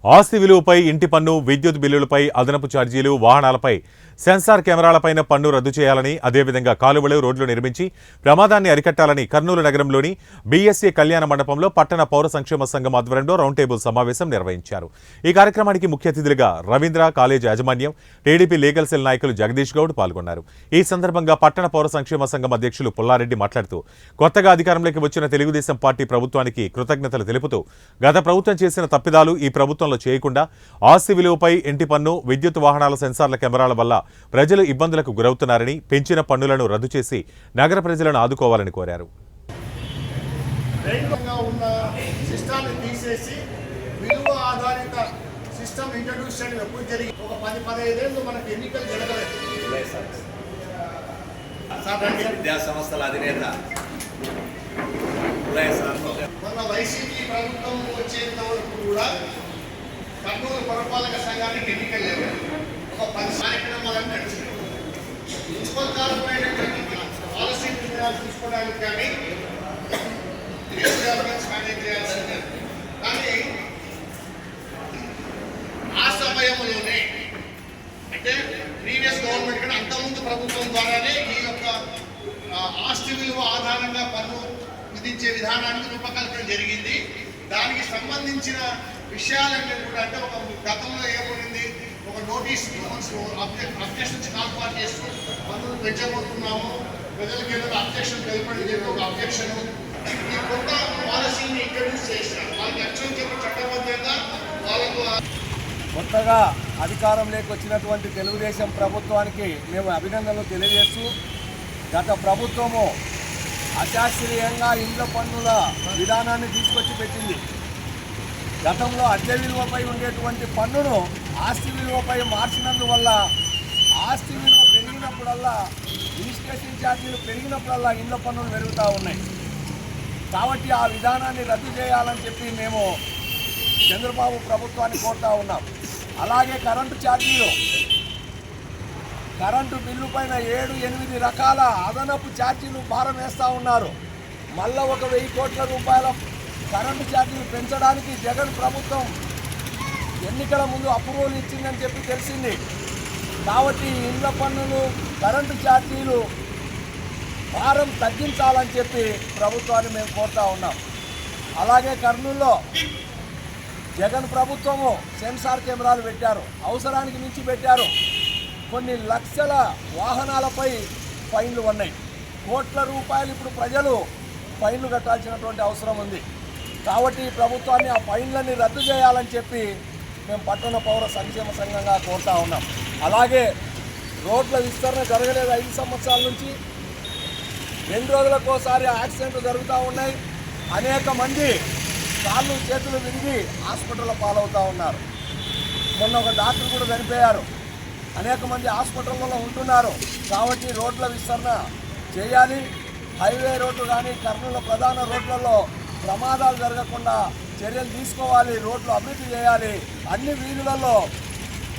ఆస్తి విలువపై ఇంటి పన్ను, విద్యుత్ బిల్లులపై అదనపు ఛార్జీలు, వాహనాలపై సెన్సార్ కెమెరాలపైన పన్ను రద్దు చేయాలని, అదేవిధంగా కాలువలు, రోడ్లు నిర్మించి ప్రమాదాన్ని అరికట్టాలని కర్నూలు నగరంలోని బీఎస్సీ కళ్యాణ మండపంలో పట్టణ పౌర సంక్షేమ సంఘం ఆధ్వర్యంలో రౌండ్ టేబుల్ సమావేశం నిర్వహించారు. ఈ కార్యక్రమానికి ముఖ్య అతిథులుగా రవీంద్ర కాలేజ్ యాజమాన్యం, టీడీపీ లీగల్ సెల్ నాయకులు జగదీష్ గౌడ్ పాల్గొన్నారు. ఈ సందర్భంగా పట్టణ పౌర సంక్షేమ సంఘం అధ్యక్షులు పుల్లారెడ్డి మాట్లాడుతూ, కొత్తగా అధికారంలోకి వచ్చిన తెలుగుదేశం పార్టీ ప్రభుత్వానికి కృతజ్ఞతలు తెలుపుతూ, గత ప్రభుత్వం చేసిన తప్పిదాలు ఈ ప్రభుత్వంలో చేయకుండా ఆస్తి విలువపై ఇంటి పన్ను, విద్యుత్ వాహనాల సెన్సార్ల కెమెరాల వల్ల ప్రజలు ఇబ్బందులకు గురవుతున్నారని, పెంచిన పన్నులను రద్దు చేసి నగర ప్రజలను ఆదుకోవాలని కోరారు. విద్యాసంస్థల అధినేత మన వైసీపీ ప్రభుత్వం వచ్చేంత వరకు కూడా కర్నూలు పురపాలక సంఘానికి ఎన్నికలు లేవు. ఒక 10 కార్యక్రమాలను నడిచింది. మున్సిపల్ కార్పొరేషన్ పాలసీ నిర్ణయాలు తీసుకోవడానికి కానీ మేనేజ్ చేయాల్సింది. కానీ ఆ సమయంలోనే అంటే ప్రీవియస్ గవర్నమెంట్ కానీ అంతకుముందు ప్రభుత్వం ద్వారానే ఈ యొక్క ఆస్తి విలువ ఆధారంగా పన్ను విధించే విధానానికి రూపకల్పన జరిగింది. దానికి సంబంధించిన విషయాలన్నీ కూడా అంటే ఒక గతంలో ఏమైంది, ఒక నోటీస్ అబ్జెక్షన్స్ కాల్పాటు చేస్తూ పన్నులు పెంచబోతున్నాము, ప్రజలకు ఏదో అబ్జెక్షన్ తెలపడం చెప్పి ఒక అబ్జెక్షన్ ఈ కొత్త పాలసీని ఇంట్రడ్యూస్ చేశారు. వాళ్ళకి యాక్చువల్ చెప్పి చట్టబద్ధంగా వాళ్ళకు కొత్తగా అధికారంలోకి వచ్చినటువంటి తెలుగుదేశం ప్రభుత్వానికి మేము అభినందనలు తెలియజేస్తూ, గత ప్రభుత్వము అశాస్త్రీయంగా ఇండ్ల పన్నుల విధానాన్ని తీసుకొచ్చి పెట్టింది. గతంలో అద్దె విలువపై ఉండేటువంటి పన్నును ఆస్తి విలువపై మార్చినందువల్ల ఆస్తి విలువ పెరిగినప్పుడల్లా, రిజిస్ట్రేషన్ ఛార్జీలు పెరిగినప్పుడల్లా ఇండ్ల పన్నులు పెరుగుతూ ఉన్నాయి. కాబట్టి ఆ విధానాన్ని రద్దు చేయాలని చెప్పి మేము చంద్రబాబు ప్రభుత్వాన్ని కోరుతూ ఉన్నాం. అలాగే కరెంటు ఛార్జీలు, కరెంటు బిల్లు పైన 7-8 రకాల అదనపు ఛార్జీలు భారం వేస్తూ ఉన్నారు. మళ్ళా 1,000 కోట్ల రూపాయల కరెంటు ఛార్జీలు పెంచడానికి జగన్ ప్రభుత్వం ఎన్నికల ముందు అప్రూవల్ ఇచ్చిందని చెప్పి తెలిసింది. కాబట్టి ఇండ్ల పన్నులు, కరెంటు ఛార్జీలు భారం తగ్గించాలని చెప్పి ప్రభుత్వాన్ని మేము కోరుతూ ఉన్నాం. అలాగే కర్నూలులో జగన్ ప్రభుత్వము సెన్సార్ కెమెరాలు పెట్టారు, అవసరానికి మించి పెట్టారు. కొన్ని లక్షల వాహనాలపై ఫైన్లు ఉన్నాయి. కోట్ల రూపాయలు ఇప్పుడు ప్రజలు ఫైన్లు కట్టాల్సినటువంటి అవసరం ఉంది. కాబట్టి ప్రభుత్వాన్ని ఆ ఫైన్లన్నీ రద్దు చేయాలని చెప్పి మేము పట్టణ పౌర సంక్షేమ సంఘంగా కోరుతూ ఉన్నాం. అలాగే రోడ్ల విస్తరణ జరగలేదు 5 సంవత్సరాల నుంచి. 2 రోజులకోసారి యాక్సిడెంట్లు జరుగుతూ ఉన్నాయి. అనేక మంది కాళ్ళు చేతులు విరిగి హాస్పిటల్లో పాలవుతూ ఉన్నారు. మొన్న ఒక డాక్టర్ కూడా చనిపోయారు. అనేక మంది హాస్పిటల్లో ఉంటున్నారు. కాబట్టి రోడ్ల విస్తరణ చేయాలి. హైవే రోడ్లు కానీ కర్నూలు ప్రధాన రోడ్లలో ప్రమాదాలు జరగకుండా చర్యలు తీసుకోవాలి. రోడ్లు అభివృద్ధి చేయాలి. అన్ని వీధులలో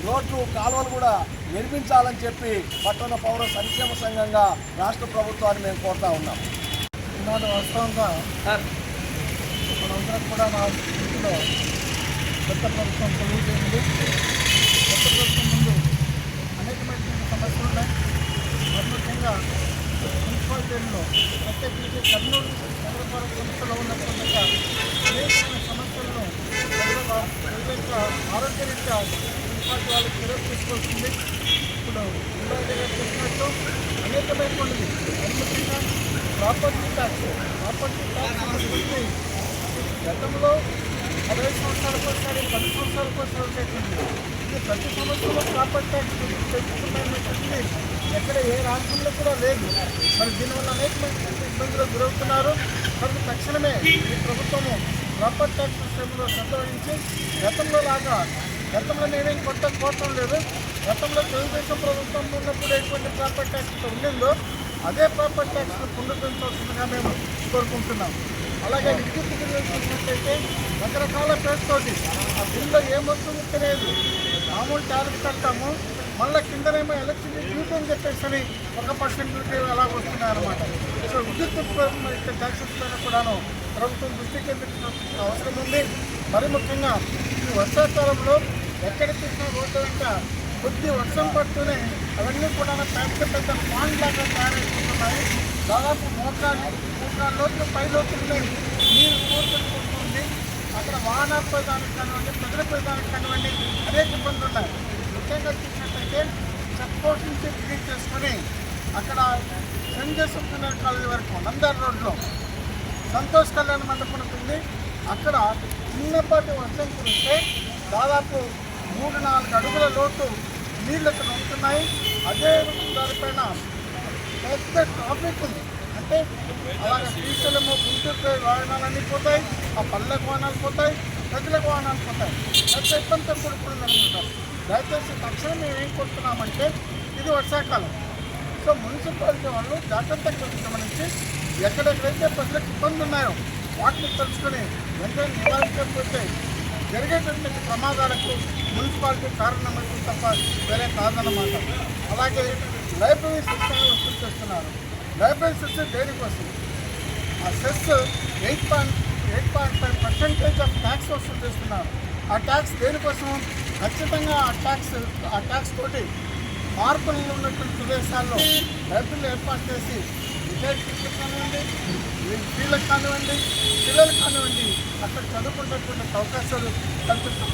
రోడ్లు, కాలువలు కూడా నిర్మించాలని చెప్పి పట్టణ పౌర సంక్షేమ సంఘంగా రాష్ట్ర ప్రభుత్వాన్ని మేము కోరుతూ ఉన్నాం. ఈనాడు వాస్తవంగా మనందరం కూడా మా దృష్టిలో కొత్త ప్రభుత్వం కొలువుతోంది. కొత్త ప్రభుత్వం ముందు అనేకమైన సమస్యలు ఉన్నాయి. ముఖ్యంగా మున్సిపాలిటీల్లో ప్రత్యేకించి కర్నూలు నగరపాలక సంస్థలో ఉన్నటువంటి అనేకమైన సమస్యలను ప్రజలకు ఆరోగ్యరీత్యా మున్సిపాలిటీ వాళ్ళకి చర్యలు తీసుకోవాల్సింది. ఇప్పుడు మున్సిపాలిటీ గారు చెప్పినట్టు అనేకమైనటువంటిది ముఖ్యంగా ప్రాపర్టీ ట్యాక్స్ అనేది గతంలో 60 సంవత్సరాలకు ఒకసారి, 10 సంవత్సరాలకు ఒకసారి వచ్చేటువంటి ఇది ప్రతి సంవత్సరంలో ప్రాపర్టీ ట్యాక్స్ పెంచుకుంటున్నటువంటిది ఎక్కడ ఏ రాష్ట్రంలో కూడా లేదు. మరి దీనివల్ల అనేకమైన ఇబ్బందులకు గురవుతున్నారు. కాబట్టి తక్షణమే ఈ ప్రభుత్వము ప్రాపర్టీ ట్యాక్స్ విషయంలో శ్రద్ధ వహించి గతంలో నేనేం కొత్త కోరటం లేదు. గతంలో తెలుగుదేశం ప్రభుత్వం ఉన్నప్పుడు ఎటువంటి ప్రాపర్టీ ట్యాక్స్ ఉండిందో అదే ప్రాపర్టీ ట్యాక్స్ను పునరుద్ధరించాల్సిందిగా మేము కోరుకుంటున్నాం. అలాగే విద్యుత్ బిల్లు చూసినట్లయితే రకరకాల పేరుతోటి ఆ బిల్లు ఏ మొత్తం తెలియదు. మామూలు టారిఫ్ కట్టాము, మళ్ళీ కిందనేమో ఎలక్ట్రిసిటీ డ్యూటీ అని చెప్పేసి 1% డ్యూటీ అలా వస్తున్నాయన్నమాట. సో విద్యుత్ ట్యాక్సెస్ పైన కూడాను ప్రభుత్వం దృష్టి కేంద్రీకరించాల్సిన అవసరం ఉంది. మరి ముఖ్యంగా ఈ వర్షాకాలంలో ఎక్కడ చూసినా రోడ్డు వెంట కొద్ది వర్షం పడుతూనే అవన్నీ కూడా పెద్ద పెద్ద పాండ్ లాగా తయారైపోతున్నాయి. దాదాపు మోకాళ్ళు లోతులు పై లోతుల్లో నీరు కూర్చుకుంటుంది. అక్కడ వాహనాల ప్రధానికి కానివ్వండి, ప్రజల ప్రధానికి కానివ్వండి అనేక ఇబ్బందులు ఉన్నాయి. ముఖ్యంగా చూసినట్టయితే చెక్పోస్ట్ నుంచి క్లీన్ చేసుకొని అక్కడ సెంట్ జోసెఫ్ జూనియర్ కాలేజీ వరకు నందర్ రోడ్లో సంతోష్ కళ్యాణ మండపం ఉంది. అక్కడ చిన్నపాటి వర్షం కురిస్తే దాదాపు 3-4 అడుగుల లోటు నీళ్ళు అక్కడ ఉంటున్నాయి. అదే దానిపైన పెద్ద ట్రాఫిక్ ఉంది. అంటే అలాగే శ్రీశైలము గుంటూరు వాహనాలన్నీ పోతాయి, ఆ పల్లెకు వాహనాలు పోతాయి, ప్రజలకు వాహనాలు పోతాయి. పెద్ద ఇబ్బందితో కూడుకుని అనుకుంటారు. దయచేసి తక్షణం మేము ఏం కోరుతున్నామంటే ఇది వర్షాకాలం. సో మున్సిపాలిటీ వాళ్ళు జాగ్రత్తగా గమనించి ఎక్కడెక్కడైతే ప్రజలకు ఇబ్బందులు ఉన్నాయో వాటిని తెలుసుకొని వెంటనే నివారించకపోతే జరిగేటువంటి ప్రమాదాలకు మున్సిపాలిటీ కారణమవుతుంది తప్ప వేరే కాదన్నమాట. అలాగే లైబ్రరీ సిస్టమ్ వసూలు చేస్తున్నారు. లైబ్రరీ సిస్టమ్ దేనికోసం? ఆ సెస్ 8.5% ఆఫ్ ట్యాక్స్ వసూలు చేస్తున్నారు. ఆ ట్యాక్స్ దేనికోసం? ఖచ్చితంగా ఆ ట్యాక్స్ తోటి మార్పులలో ఉన్నటువంటి ప్రదేశాల్లో లైబ్రరీలు ఏర్పాటు చేసి విద్యార్థులకు కానివ్వండి, వీళ్ళకి కానివ్వండి, పిల్లలకు కానివ్వండి అక్కడ చదువుకునేటువంటి అవకాశాలు కల్పిస్తాం.